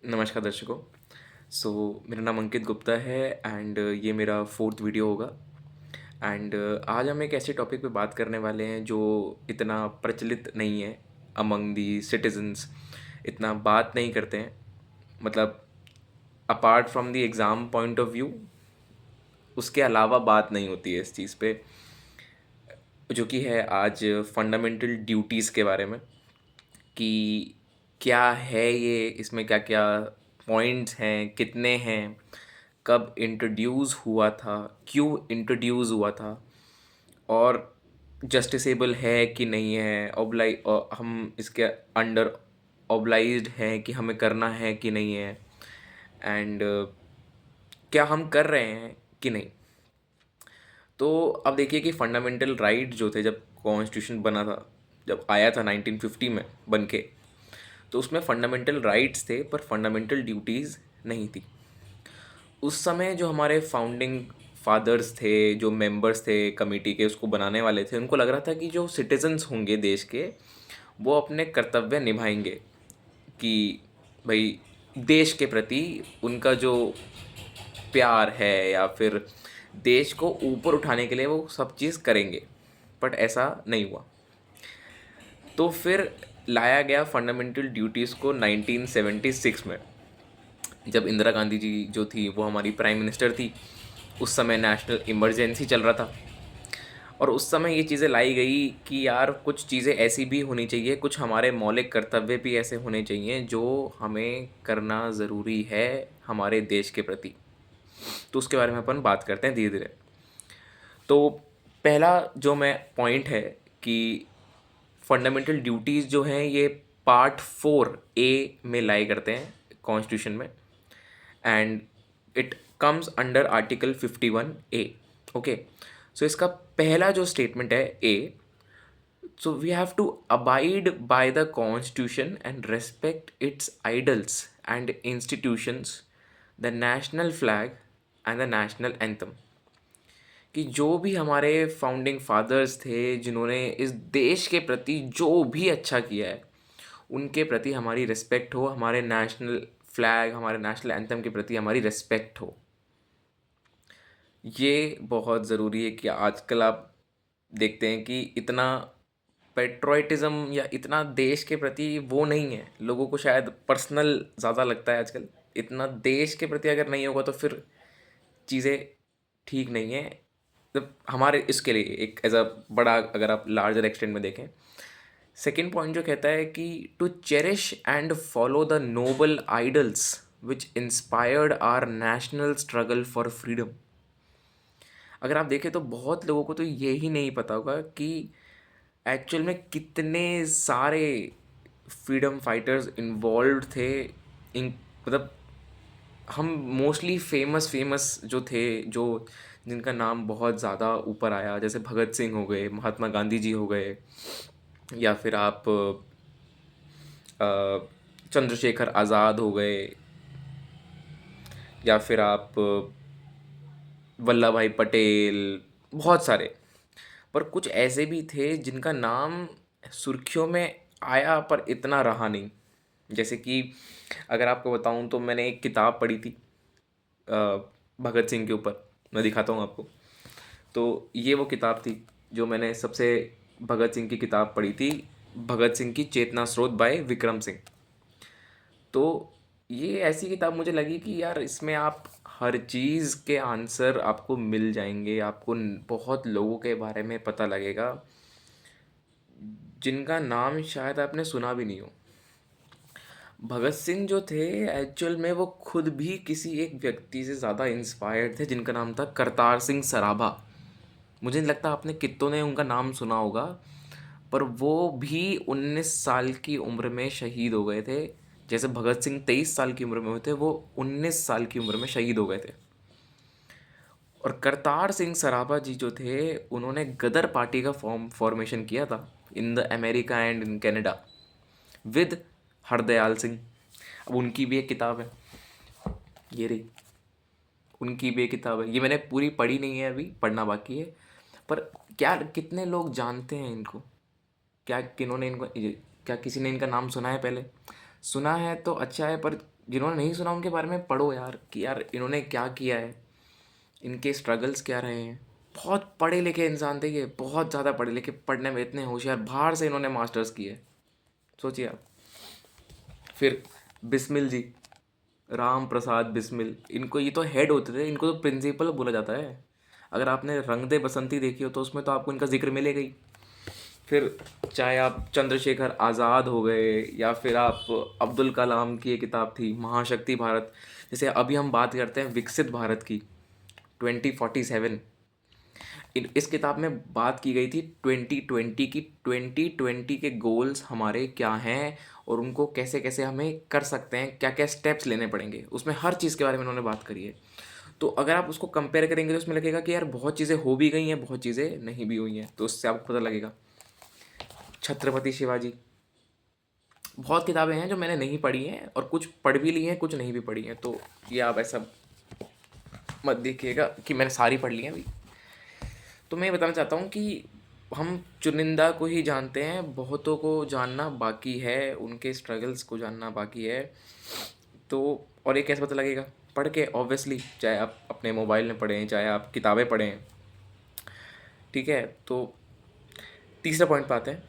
नमस्कार दर्शकों। मेरा नाम अंकित गुप्ता है एंड ये मेरा फोर्थ वीडियो होगा। एंड आज हम एक ऐसे टॉपिक पे बात करने वाले हैं जो इतना प्रचलित नहीं है अमंग दी सिटीजन्स, इतना बात नहीं करते हैं। मतलब apart from the exam point of view, उसके अलावा बात नहीं होती है इस चीज़ पे, जो कि है आज फंडामेंटल ड्यूटीज़ के बारे में। कि क्या है ये, इसमें क्या क्या पॉइंट्स हैं, कितने हैं, कब इंट्रोड्यूस हुआ था, क्यों इंट्रोड्यूस हुआ था, और जस्टिसेबल है कि नहीं है, हम इसके अंडर ऑब्लाइज्ड हैं कि हमें करना है कि नहीं है, एंड क्या हम कर रहे हैं कि नहीं। तो अब देखिए कि फंडामेंटल राइट जो थे, जब कॉन्स्टिट्यूशन बना था, जब आया था 1950 में बन के, तो उसमें फंडामेंटल राइट्स थे पर फंडामेंटल ड्यूटीज़ नहीं थी। उस समय जो हमारे फाउंडिंग फादर्स थे, जो मेंबर्स थे कमेटी के, उसको बनाने वाले थे, उनको लग रहा था कि जो सिटीजन्स होंगे देश के, वो अपने कर्तव्य निभाएंगे। कि भाई, देश के प्रति उनका जो प्यार है या फिर देश को ऊपर उठाने के लिए वो सब चीज़ करेंगे। बट ऐसा नहीं हुआ। तो फिर लाया गया फंडामेंटल ड्यूटीज़ को 1976 में, जब इंदिरा गांधी जी जो थी वो हमारी प्राइम मिनिस्टर थी। उस समय नेशनल इमरजेंसी चल रहा था, और उस समय ये चीज़ें लाई गई कि यार कुछ चीज़ें ऐसी भी होनी चाहिए, कुछ हमारे मौलिक कर्तव्य भी ऐसे होने चाहिए जो हमें करना ज़रूरी है हमारे देश के प्रति। तो उसके बारे में अपन बात करते हैं धीरे धीरे। तो पहला जो मैं पॉइंट है कि फंडामेंटल ड्यूटीज़ जो हैं ये पार्ट 4A में लाई करते हैं कॉन्स्टिट्यूशन में, and it comes under article 51A। Okay, so इसका पहला जो स्टेटमेंट है A, so we have to abide by the constitution and respect its ideals and institutions, the national flag and the national anthem. कि जो भी हमारे founding fathers थे, जिन्होंने इस देश के प्रति जो भी अच्छा किया है, उनके प्रति हमारी रिस्पेक्ट हो, हमारे नेशनल फ्लैग, हमारे नेशनल एंथम के प्रति हमारी रिस्पेक्ट हो। ये बहुत ज़रूरी है कि आजकल आप देखते हैं कि इतना पेट्रोइटिज़्म या इतना देश के प्रति वो नहीं है, लोगों को शायद पर्सनल ज़्यादा लगता है आजकल। इतना देश के प्रति अगर नहीं होगा तो फिर चीज़ें ठीक नहीं है। मतलब हमारे इसके लिए एक एज अ बड़ा, अगर आप लार्जर एक्सटेंट में देखें, सेकेंड पॉइंट जो कहता है कि to cherish and follow the noble ideals which inspired our national struggle for freedom. अगर आप देखें तो बहुत लोगों को तो ये ही नहीं पता होगा कि एक्चुअल में कितने सारे फ्रीडम फाइटर्स इन्वॉल्व थे इन, मतलब हम मोस्टली फेमस फेमस जो थे, जो जिनका नाम बहुत ज़्यादा ऊपर आया, जैसे भगत सिंह हो गए, महात्मा गांधी जी हो गए, या फिर आप चंद्रशेखर आज़ाद हो गए, या फिर आप वल्लभ भाई पटेल, बहुत सारे। पर कुछ ऐसे भी थे जिनका नाम सुर्खियों में आया पर इतना रहा नहीं। जैसे कि अगर आपको बताऊं तो मैंने एक किताब पढ़ी थी अ, भगत सिंह के ऊपर, मैं दिखाता हूँ आपको। तो ये वो किताब थी जो मैंने सबसे भगत सिंह की किताब पढ़ी थी, भगत सिंह की चेतना स्रोत बाय विक्रम सिंह। तो ये ऐसी किताब मुझे लगी कि यार इसमें आप हर चीज़ के आंसर आपको मिल जाएंगे, आपको बहुत लोगों के बारे में पता लगेगा जिनका नाम शायद आपने सुना भी नहीं हो। भगत सिंह जो थे, एक्चुअल में वो खुद भी किसी एक व्यक्ति से ज़्यादा इंस्पायर्ड थे जिनका नाम था करतार सिंह सराभा। मुझे नहीं लगता आपने कितनों ने उनका नाम सुना होगा, पर वो भी 19 साल की उम्र में शहीद हो गए थे। जैसे भगत सिंह 23 साल की उम्र में हुए थे, वो 19 साल की उम्र में शहीद हो गए थे। और करतार सिंह सराभा जी जो थे, उन्होंने गदर पार्टी का फॉर्मेशन किया था in the America and in Canada with Hardayal Singh. अब उनकी भी एक किताब है, ये रही, उनकी भी एक किताब है। ये मैंने पूरी पढ़ी नहीं है, अभी पढ़ना बाकी है। पर क्या कितने लोग जानते हैं इनको? क्या किन्होंने इनको क्या किसी ने इनका नाम सुना है पहले? सुना है तो अच्छा है, पर जिन्होंने नहीं सुना उनके बारे में पढ़ो यार, कि यार इन्होंने क्या किया है, इनके स्ट्रगल्स क्या रहे हैं। बहुत पढ़े लिखे इंसान थे ये, बहुत ज़्यादा पढ़े लिखे, पढ़ने में इतने होशियार, बाहर से इन्होंने मास्टर्स किए, सोचिए आप। फिर बिस्मिल जी, राम प्रसाद बिस्मिल, इनको, ये तो हेड होते थे, इनको तो प्रिंसिपल बोला जाता है। अगर आपने रंग दे बसंती देखी हो तो उसमें तो आपको इनका जिक्र मिलेगा ही। फिर चाहे आप चंद्रशेखर आज़ाद हो गए, या फिर आप अब्दुल कलाम की एक किताब थी महाशक्ति भारत, जैसे अभी हम बात करते हैं विकसित भारत की 2047, इस किताब में बात की गई थी 2020 की, 2020 के गोल्स हमारे क्या हैं और उनको कैसे कैसे हमें कर सकते हैं, क्या क्या स्टेप्स लेने पड़ेंगे, उसमें हर चीज़ के बारे में उन्होंने बात करी है। तो अगर आप उसको कंपेयर करेंगे तो उसमें लगेगा कि यार बहुत चीज़ें हो भी गई हैं, बहुत चीज़ें नहीं भी हुई हैं, तो उससे आपको पता लगेगा। छत्रपति शिवाजी, बहुत किताबें हैं जो मैंने नहीं पढ़ी हैं, और कुछ पढ़ भी ली हैं, कुछ नहीं भी पढ़ी हैं, तो ये आप ऐसा मत देखिएगा कि मैंने सारी पढ़ ली हैं अभी। तो मैं ये बताना चाहता हूँ कि हम चुनिंदा को ही जानते हैं, बहुतों को जानना बाकी है, उनके स्ट्रगल्स को जानना बाकी है। तो और ये कैसे पता लगेगा? पढ़ के, ऑब्वियसली, चाहे आप अपने मोबाइल में पढ़ें, चाहे आप किताबें पढ़ें, ठीक है। तो तीसरा पॉइंट पे आते हैं।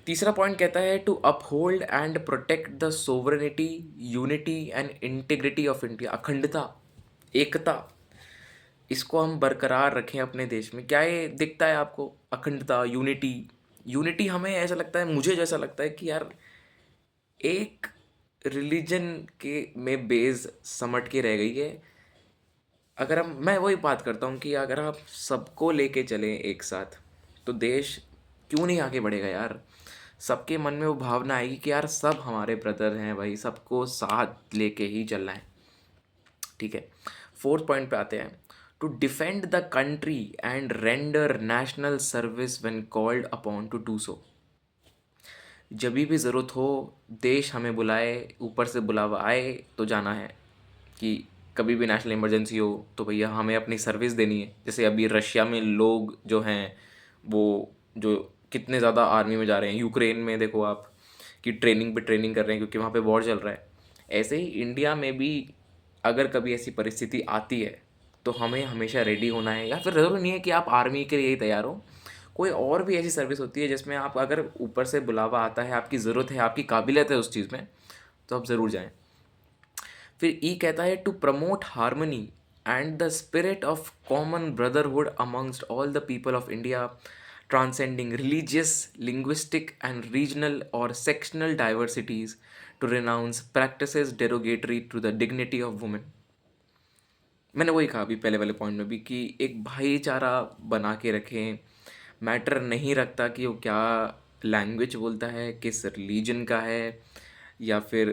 तीसरा पॉइंट कहता है to uphold and protect the sovereignty, unity and integrity of India. अखंडता, एकता, इसको हम बरकरार रखें अपने देश में। क्या ये दिखता है आपको? अखंडता, यूनिटी। यूनिटी हमें ऐसा लगता है, मुझे जैसा लगता है कि यार एक रिलीजन के में बेस समट के रह गई है। अगर हम, मैं वही बात करता हूँ कि अगर आप सबको लेके चलें एक साथ, तो देश क्यों नहीं आगे बढ़ेगा यार। सबके मन में वो भावना आएगी कि यार सब हमारे ब्रदर हैं भाई, सबको साथ लेके ही चलना है, ठीक है। फोर्थ पॉइंट पे आते हैं। To defend the country and render national service when called upon to do so. जब भी ज़रूरत हो, देश हमें बुलाए, ऊपर से बुलावा आए तो जाना है। कि कभी भी नेशनल इमरजेंसी हो तो भैया हमें अपनी सर्विस देनी है। जैसे अभी रशिया में लोग जो हैं, वो जो कितने ज़्यादा आर्मी में जा रहे हैं, यूक्रेन में देखो आप, कि ट्रेनिंग पे ट्रेनिंग कर रहे हैं क्योंकि वहाँ पे वॉर चल रहा है। ऐसे ही इंडिया में भी अगर कभी ऐसी परिस्थिति आती है तो हमें हमेशा रेडी होना है। या फिर ज़रूरी नहीं है कि आप आर्मी के लिए ही तैयार हो, कोई और भी ऐसी सर्विस होती है जिसमें आप, अगर ऊपर से बुलावा आता है, आपकी ज़रूरत है, आपकी काबिलियत है उस चीज़ में, तो आप ज़रूर जाएं। फिर ई कहता है to promote harmony and the spirit of common brotherhood amongst all the people of India, transcending religious, linguistic and regional और sectional diversities, to renounce practices derogatory to the dignity of women। मैंने वही कहा अभी पहले वाले point में भी कि एक भाईचारा बना के रखें। मैटर नहीं रखता कि वो क्या लैंग्वेज बोलता है, किस रिलीजन का है, या फिर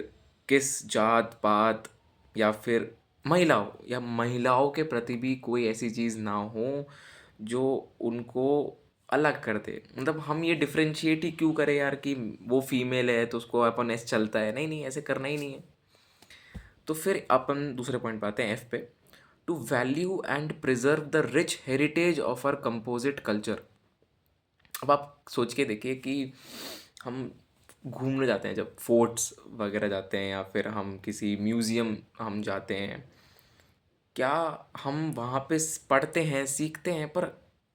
किस जात पात, या फिर महिलाओं, या महिलाओं के प्रति भी कोई ऐसी चीज़ ना हो जो उनको अलग कर दे। मतलब हम ये डिफ्रेंशिएट ही क्यों करें यार कि वो फीमेल है तो उसको अपन ऐसे चलता है, नहीं नहीं, ऐसे करना ही नहीं है। तो फिर अपन दूसरे पॉइंट पे आते हैं, एफ पे। To value and preserve the rich heritage of our composite culture. अब आप सोच के देखिए कि हम घूमने जाते हैं, जब फोर्ट्स वगैरह जाते हैं, या फिर हम किसी म्यूज़ियम हम जाते हैं, क्या हम वहाँ पे पढ़ते हैं, सीखते हैं, पर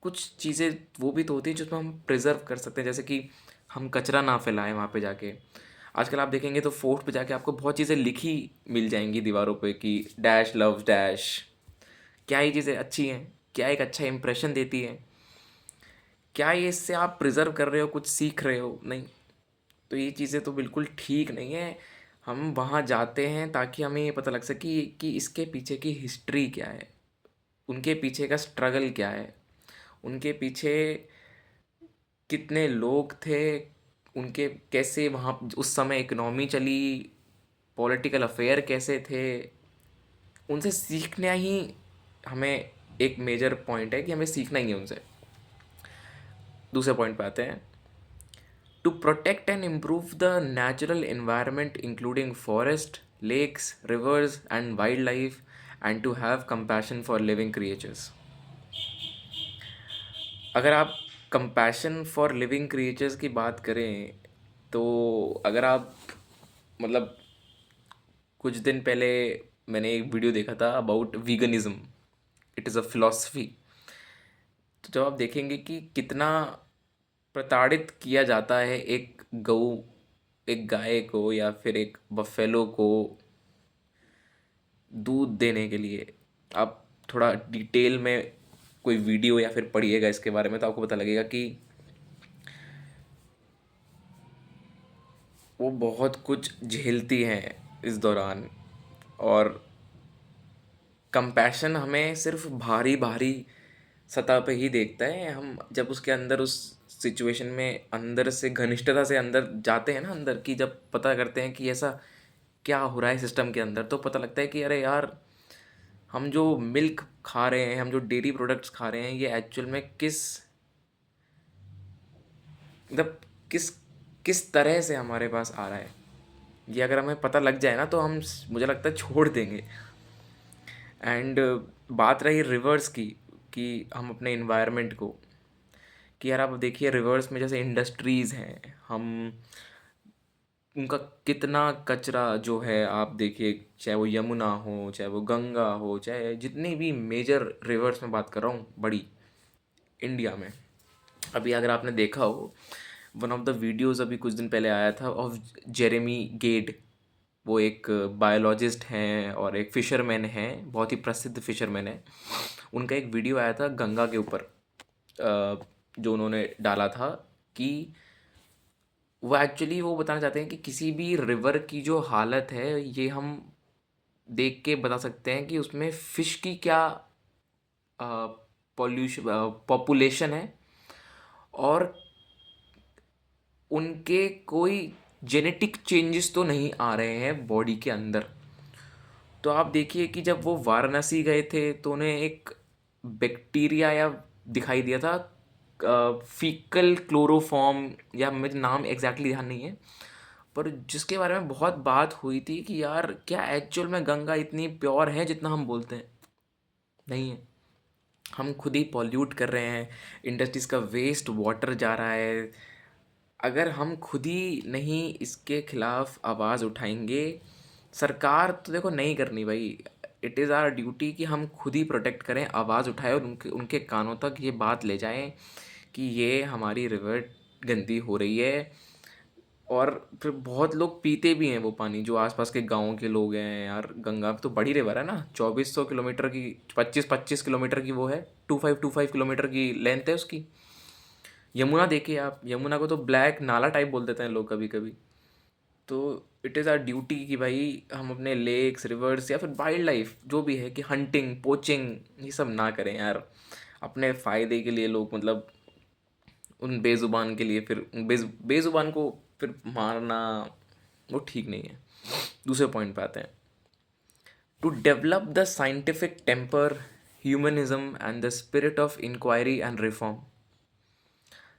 कुछ चीज़ें वो भी तो होती हैं जिसमें हम प्रिजर्व कर सकते हैं, जैसे कि हम कचरा ना फैलाएं वहाँ पे जाके। आजकल आप देखेंगे तो फोर्ट पे जाके आपको बहुत चीज़ें लिखी मिल जाएंगी दीवारों पे कि डैश लव डैश। क्या ये चीज़ें अच्छी हैं? क्या एक अच्छा इंप्रेशन देती है? क्या ये इससे आप प्रिजर्व कर रहे हो, कुछ सीख रहे हो? नहीं। तो ये चीज़ें तो बिल्कुल ठीक नहीं है। हम वहाँ जाते हैं ताकि हमें ये पता लग सके कि इसके पीछे की हिस्ट्री क्या है, उनके पीछे का स्ट्रगल क्या है, उनके पीछे कितने लोग थे, उनके कैसे वहाँ उस समय इकनॉमी चली, पॉलिटिकल अफेयर कैसे थे, उनसे सीखना ही हमें एक मेजर पॉइंट है कि हमें सीखना ही है उनसे। दूसरे पॉइंट पे आते हैं। To protect and improve the natural environment including forest, lakes, rivers and wild life, and to have compassion for living creatures. अगर आप कंपैशन फॉर लिविंग क्रिएचर्स की बात करें, तो अगर आप, मतलब कुछ दिन पहले मैंने एक वीडियो देखा था about veganism, it is a philosophy. तो जब आप देखेंगे कि कितना प्रताड़ित किया जाता है एक गऊ, एक गाय को या फिर एक बफेलो को दूध देने के लिए, आप थोड़ा डिटेल में कोई वीडियो या फिर पढ़िएगा इसके बारे में तो आपको पता लगेगा कि वो बहुत कुछ झेलती हैं इस दौरान। और कंपैशन हमें सिर्फ भारी भारी सतह पे ही देखता है, हम जब उसके अंदर उस सिचुएशन में अंदर से घनिष्ठता से अंदर जाते हैं ना, अंदर की जब पता करते हैं कि ऐसा क्या हो रहा है सिस्टम के अंदर, तो पता लगता है कि अरे यार, हम जो मिल्क खा रहे हैं, हम जो डेयरी प्रोडक्ट्स खा रहे हैं, ये एक्चुअल में किस मतलब किस किस तरह से हमारे पास आ रहा है। ये अगर हमें पता लग जाए ना तो हम मुझे लगता है छोड़ देंगे। एंड बात रही रिवर्स की, कि हम अपने इन्वायरमेंट को, कि यार आप देखिए रिवर्स में जैसे इंडस्ट्रीज़ हैं, हम उनका कितना कचरा जो है आप देखिए, चाहे वो यमुना हो, चाहे वो गंगा हो, चाहे जितनी भी मेजर रिवर्स में बात कर रहा हूँ बड़ी इंडिया में। अभी अगर आपने देखा हो, वन ऑफ द वीडियोज़ अभी कुछ दिन पहले आया था ऑफ जेरेमी गेड। वो एक बायोलॉजिस्ट हैं और एक फ़िशरमैन हैं, बहुत ही प्रसिद्ध फ़िशरमैन हैं। उनका एक वीडियो आया था गंगा के ऊपर, जो उन्होंने डाला था कि वो एक्चुअली वो बताना चाहते हैं कि किसी भी रिवर की जो हालत है, ये हम देख के बता सकते हैं कि उसमें फ़िश की क्या पॉल्यूशन पॉपुलेशन है, और उनके कोई जेनेटिक चेंजेस तो नहीं आ रहे हैं बॉडी के अंदर। तो आप देखिए कि जब वो वाराणसी गए थे तो उन्हें एक बैक्टीरिया या दिखाई दिया था, फीकल क्लोरोफॉर्म, या मुझे नाम एग्जैक्टली ध्यान नहीं है, पर जिसके बारे में बहुत बात हुई थी कि यार क्या एक्चुअल में गंगा इतनी प्योर है जितना हम बोलते हैं। नहीं है, हम खुद ही पॉल्यूट कर रहे हैं, इंडस्ट्रीज़ का वेस्ट वाटर जा रहा है। अगर हम खुद ही नहीं इसके खिलाफ आवाज़ उठाएंगे, सरकार तो देखो नहीं करनी भाई, इट इज़ आवर ड्यूटी कि हम खुद ही प्रोटेक्ट करें, आवाज़ उठाएं और उनके उनके कानों तक ये बात ले जाएं कि ये हमारी रिवर गंदी हो रही है। और फिर बहुत लोग पीते भी हैं वो पानी, जो आसपास के गाँव के लोग हैं। यार गंगा तो बड़ी रिवर है ना, 2400 किलोमीटर की, 25-25 किलोमीटर की वो है, 2525 किलोमीटर की लेंथ है उसकी। यमुना देखिए आप, यमुना को तो ब्लैक नाला टाइप बोल देते हैं लोग कभी कभी। तो इट इज़ आर ड्यूटी कि भाई हम अपने लेक्स, रिवर्स या फिर वाइल्ड लाइफ जो भी है, कि हंटिंग, पोचिंग, ये सब ना करें यार। अपने फ़ायदे के लिए लोग मतलब उन बेज़ुबान के लिए, फिर बेज़ुबान को फिर मारना, वो ठीक नहीं है। दूसरे पॉइंट पे आते हैं, to develop the scientific temper, humanism and the spirit of inquiry and reform.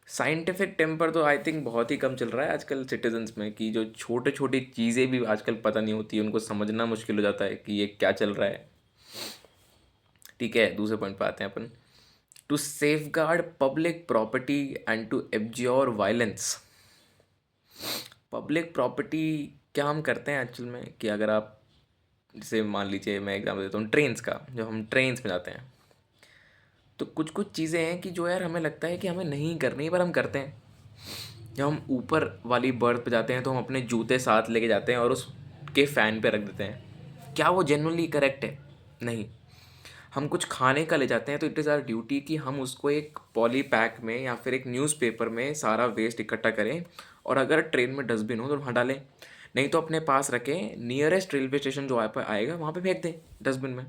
Scientific temper तो आई थिंक बहुत ही कम चल रहा है आजकल सिटीजन्स में, कि जो छोटे छोटी चीज़ें भी आजकल पता नहीं होती, उनको समझना मुश्किल हो जाता है कि ये क्या चल रहा है। ठीक है, दूसरे पॉइंट पे आते हैं अपन, to safeguard public property and to abjure violence. Public property क्या हम करते हैं एक्चुअल में, कि अगर आप जैसे मान लीजिए, मैं एग्जाम्पल देता हूँ ट्रेन्स का, जब हम ट्रेन्स में जाते हैं तो कुछ कुछ चीज़ें हैं कि जो यार हमें लगता है कि हमें नहीं करनी, पर हम करते हैं। जब हम ऊपर वाली बर्थ पे जाते हैं तो हम अपने जूते साथ लेके जाते हैं और उसके फ़ैन पे रख देते हैं। क्या वो जेन्युइनली करेक्ट है? नहीं। हम कुछ खाने का ले जाते हैं तो इट इज़ आवर ड्यूटी कि हम उसको एक पॉली पैक में या फिर एक न्यूज़पेपर में सारा वेस्ट इकट्ठा करें, और अगर ट्रेन में डस्टबिन हो तो वहाँ डालें, नहीं तो अपने पास रखें, नियरेस्ट रेलवे स्टेशन जो आप आएगा वहाँ पे फेंक दें डस्टबिन में।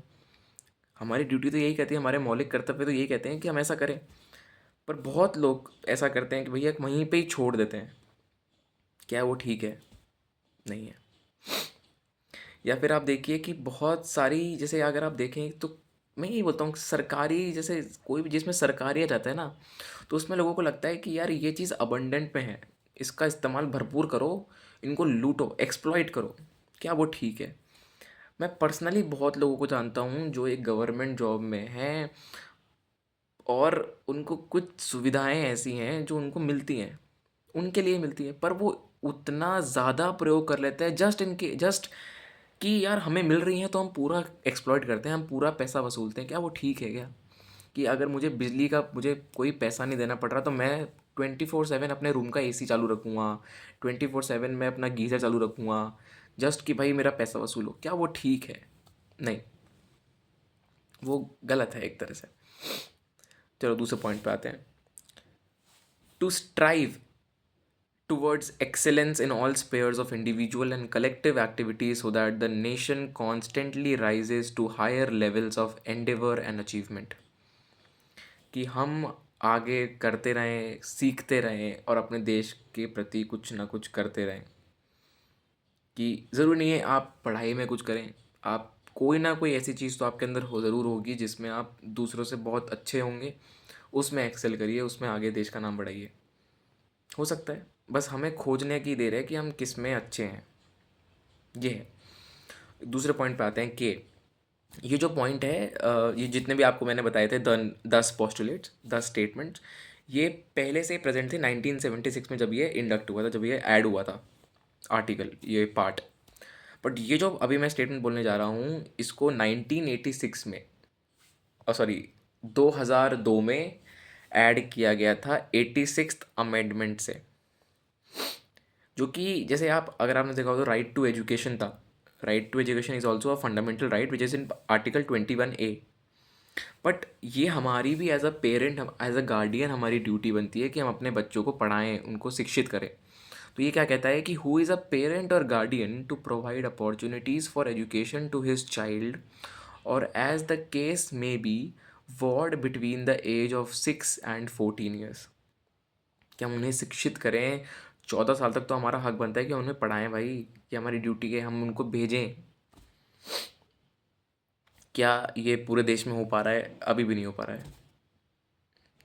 हमारी ड्यूटी तो यही कहती है, हमारे मौलिक कर्तव्य तो यही कहते हैं कि हम ऐसा करें। पर बहुत लोग ऐसा करते हैं कि भैया वहीं पे ही छोड़ देते हैं। क्या वो ठीक है? नहीं है। या फिर आप देखिए कि बहुत सारी, जैसे अगर आप देखें तो मैं यही बोलता हूँ, सरकारी जैसे कोई भी जिसमें सरकारी आ जाता है ना, तो उसमें लोगों को लगता है कि यार ये चीज़ अबंडेंट में है, इसका इस्तेमाल भरपूर करो, इनको लूटो, एक्सप्लॉइट करो। क्या वो ठीक है? मैं पर्सनली बहुत लोगों को जानता हूँ जो एक गवर्नमेंट जॉब में हैं, और उनको कुछ सुविधाएं ऐसी हैं जो उनको मिलती हैं, उनके लिए मिलती है, पर वो उतना ज़्यादा प्रयोग कर लेते हैं, जस्ट इनके जस्ट कि यार हमें मिल रही हैं तो हम पूरा एक्सप्लॉइट करते हैं, हम पूरा पैसा वसूलते हैं। क्या वो ठीक है क्या? कि अगर मुझे बिजली का मुझे कोई पैसा नहीं देना पड़ रहा तो मैं 24/7 अपने रूम का एसी चालू रखूँगा, 24/7 मैं अपना गीज़र चालू रखूँगा, जस्ट कि भाई मेरा पैसा वसूल हो। क्या वो ठीक है? नहीं, वो गलत है एक तरह से। चलो दूसरे पॉइंट पे आते हैं। To strive towards excellence in all spheres of individual and collective activities so that the nation constantly rises to higher levels of endeavor and achievement। कि हम आगे करते रहें, सीखते रहें और अपने देश के प्रति कुछ ना कुछ करते रहें। कि ज़रूरी नहीं है आप पढ़ाई में कुछ करें, आप कोई ना कोई ऐसी चीज़ तो आपके अंदर हो ज़रूर होगी जिसमें आप दूसरों से बहुत अच्छे होंगे, उसमें एक्सेल करिए, उसमें आगे देश का नाम बढ़ाइए। हो सकता है, बस हमें खोजने की देर है कि हम किस में अच्छे हैं। ये है। दूसरे पॉइंट पे आते हैं कि ये जो पॉइंट है, ये जितने भी आपको मैंने बताए थे 10 पोस्टुलेट्स, 10 स्टेटमेंट्स, ये पहले से प्रेजेंट थे 1976 में, जब ये इंडक्ट हुआ था, जब ये ऐड हुआ था आर्टिकल, ये पार्ट। बट ये जो अभी मैं स्टेटमेंट बोलने जा रहा हूँ, इसको 1986 में, सॉरी 2002 में ऐड किया गया था 86th अमेंडमेंट से। जो कि जैसे आप, अगर आपने देखा हो तो राइट टू एजुकेशन था। Right to education is also a fundamental right which is in article 21A। But ये हमारी भी as a parent, as a guardian हमारी ड्यूटी बनती है कि हम अपने बच्चों को पढ़ाएं, उनको शिक्षित करें। तो ये क्या कहता है कि हु इज़ अ पेरेंट और guardian to provide opportunities for education to his child, और as the case may be ward between the age of 6 and 14 years। कि हम उन्हें शिक्षित करें। 14 साल तक तो हमारा हक बनता है कि उन्हें पढ़ाएं भाई, ये हमारी ड्यूटी है, हम उनको भेजें। क्या ये पूरे देश में हो पा रहा है? अभी भी नहीं हो पा रहा है।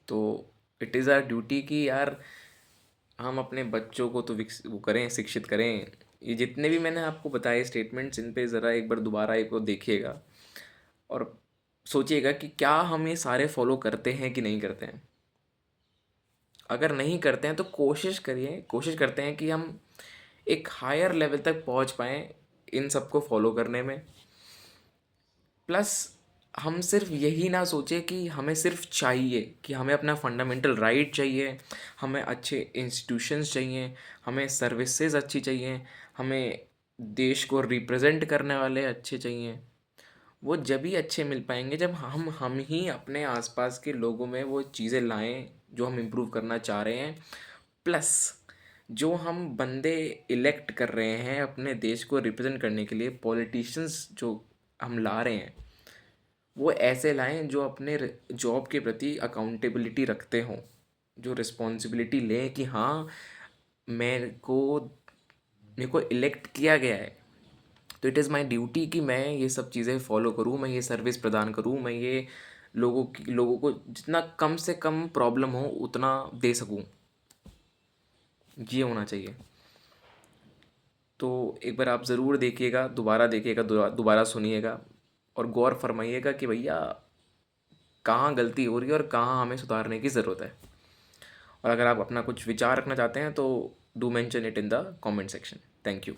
तो इट इज़ आवर ड्यूटी कि यार हम अपने बच्चों को तो वो करें, शिक्षित करें। ये जितने भी मैंने आपको बताए स्टेटमेंट्स, इन पे ज़रा एक बार दोबारा एक को देखिएगा और सोचिएगा कि क्या हम ये सारे फॉलो करते हैं कि नहीं करते हैं। अगर नहीं करते हैं तो कोशिश करिए, कोशिश करते हैं कि हम एक हायर लेवल तक पहुंच पाएँ इन सबको फॉलो करने में। प्लस हम सिर्फ यही ना सोचें कि हमें सिर्फ चाहिए, कि हमें अपना फंडामेंटल राइट चाहिए, हमें अच्छे इंस्टीट्यूशंस चाहिए, हमें सर्विसेज अच्छी चाहिए, हमें देश को रिप्रेजेंट करने वाले अच्छे चाहिए। वो जब ही अच्छे मिल पाएंगे जब हम ही अपने आसपास के लोगों में वो चीज़ें लाएं जो हम इम्प्रूव करना चाह रहे हैं। प्लस जो हम बंदे इलेक्ट कर रहे हैं अपने देश को रिप्रेजेंट करने के लिए, पॉलिटिशियंस जो हम ला रहे हैं, वो ऐसे लाएं जो अपने जॉब के प्रति अकाउंटेबिलिटी रखते हों, जो रिस्पॉन्सिबिलिटी लें कि हाँ मेरे को मेरे को इलेक्ट किया गया है, तो इट इज़ माई ड्यूटी कि मैं ये सब चीज़ें फॉलो करूँ, मैं ये सर्विस प्रदान करूँ, मैं ये लोगों को जितना कम से कम प्रॉब्लम हो उतना दे सकूँ। ये होना चाहिए। तो एक बार आप ज़रूर देखिएगा, दोबारा देखिएगा, दोबारा सुनिएगा और गौर फरमाइएगा कि भैया कहाँ गलती हो रही है और कहाँ हमें सुधारने की ज़रूरत है। और अगर आप अपना कुछ विचार रखना चाहते हैं तो do mention it in the comment section. Thank you.